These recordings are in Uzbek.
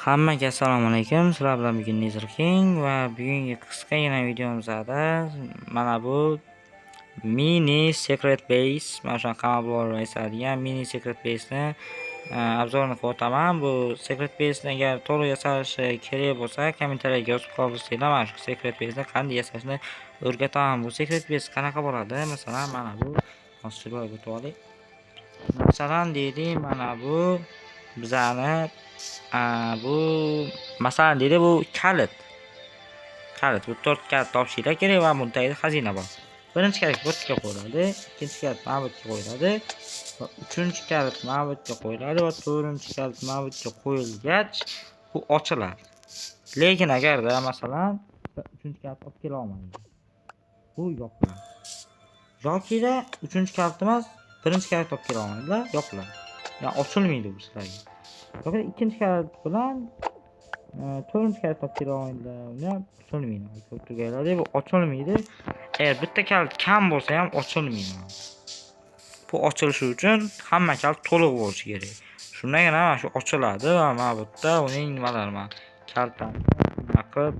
Hammaga assalomu alaykum. Sizlar bilan bugun Nether King va bugungi qisqagina videomizda mana bu mini secret base, mana shu qamal bo'lib yasadigan mini secret base ni obzorini qo'taman. Bu secret base ni agar to'liq yasalishi kerak bo'lsa, kommentariyaga yozib qoldirsanglar, mana shu secret base ni qanday yasashni o'rgataman. Bu secret base qanaqa bo'ladi? Masalan, mana bu hozircha o'tib olaylik. Masalan, deylik, mana bu bizani bu masalan deydi bu kalit bu 4 kalit topishinglar kerak va bunda xazina bor. Birinchi kalit bo'tga qo'yiladi, ikkinchi kalit mabutga qo'yiladi va uchinchi kalit mabutga qo'yiladi va to'rtinchi kalit mabutga qo'yilgach bu ochiladi. Lekin agarda masalan uchinchi kalit olib kela olmaydi, bu yopiladi. Yokida uchinchi kalit emas, birinchi kalit olib kela olmaydilar, yopiladi. Ya'ni ochilmaydi bu sizlarga. Yo'q, ikkinchi kalit bilan to'rtinchi kalit olib kela olmaydilar, uni ham ochilmaydi. Ko'p turganlarda bu ochilmaydi. Agar bitta kalit kam bo'lsa ham ochilmaydi. Bu ochilishi uchun hamma kalit to'liq bo'lishi kerak. Shundagina mana shu ochiladi va mana bu yerda uning nimalari mana kalitdan qilib,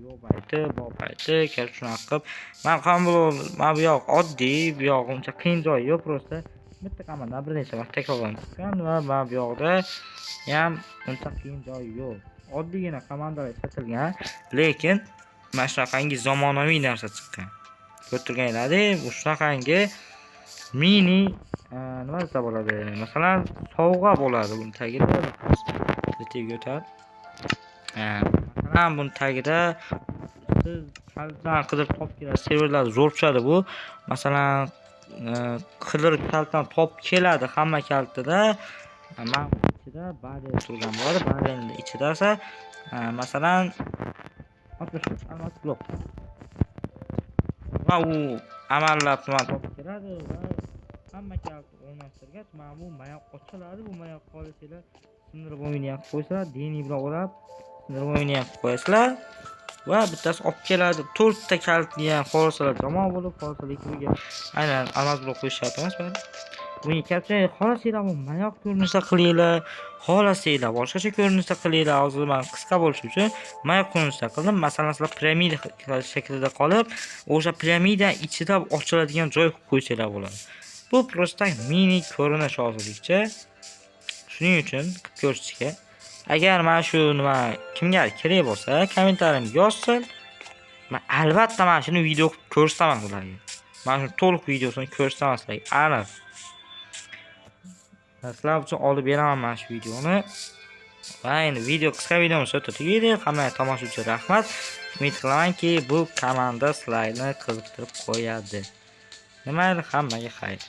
yo'q payti, bor payti, kerak shunaqa qilib. Mana bu yoq oddiy, bu yoq uncha qiyin joyi yo'q, prosta bitta komandani bir necha marta takrorlantirgan va mana bu yoqda ham uncha qiyin joyi yo'q. Oddiygina komandalar ishlatilgan, lekin mana shunaqangi zamonaviy narsa chiqqan. Ko'rib turganlaringiz, bu shunaqangi mini nima desa bo'ladi? Masalan, sovg'a bo'ladi buni tagida. Bittaga o'tadi. Masalan, buni tagida siz kalitdan qidirib topib kelasiz. Serverlar zo'r tushadi bu. Masalan, qidirib kalitdan topib keladi hamma kalitida. Mana ichida barrel turgan bor. Barrelning ichida esa masalan 63 almas blok. Va u amallab topib keladi va hamma kalit o'rnashtirgach, mana bu mayoq ochiladi. Bu mayoq qolisizlar sindirib o'yini ham qo'ysalar, dini bilan o'rab sindirib o'yini ham qo'yasizlar va bittasi olib keladi. 4 ta kalitni ham xohlasalar jamoa bo'lib, xohlasalar ikkiga aynan almas blok qo'yish shart emas bari. Buni kapchani xohlasanglar bu mayoq ko'rinishda qilinglar, xohlasanglar boshqacha ko'rinishda qilinglar. Hozir men qisqa bo'lish uchun mayoq ko'rinishda qildim. Masalan, sizlar piramida shaklida qolib, o'sha piramida ichida ochiladigan joy qilib qo'ysanglar bo'ladi. Bu prosta mini ko'rinish hozirlikcha. Shuning uchun qilib ko'rishga. Agar mana shu nima kimga kerak bo'lsa, kommentariyaga yozsin. Men albatta mana shuni video qilib ko'rsataman sizlarga. Mana shu to'liq videosini ko'rsataman sizlarga. Aniq. Sizlar uchun olib beraman mana shu videoni. Va endi video qisqa videomiz o'ta tugaydi. Hammaga tomosha uchun rahmat. Umid qilamanki, bu komanda sizlarni qiziqtirib qo'yadi. Nima, hammaga xayr.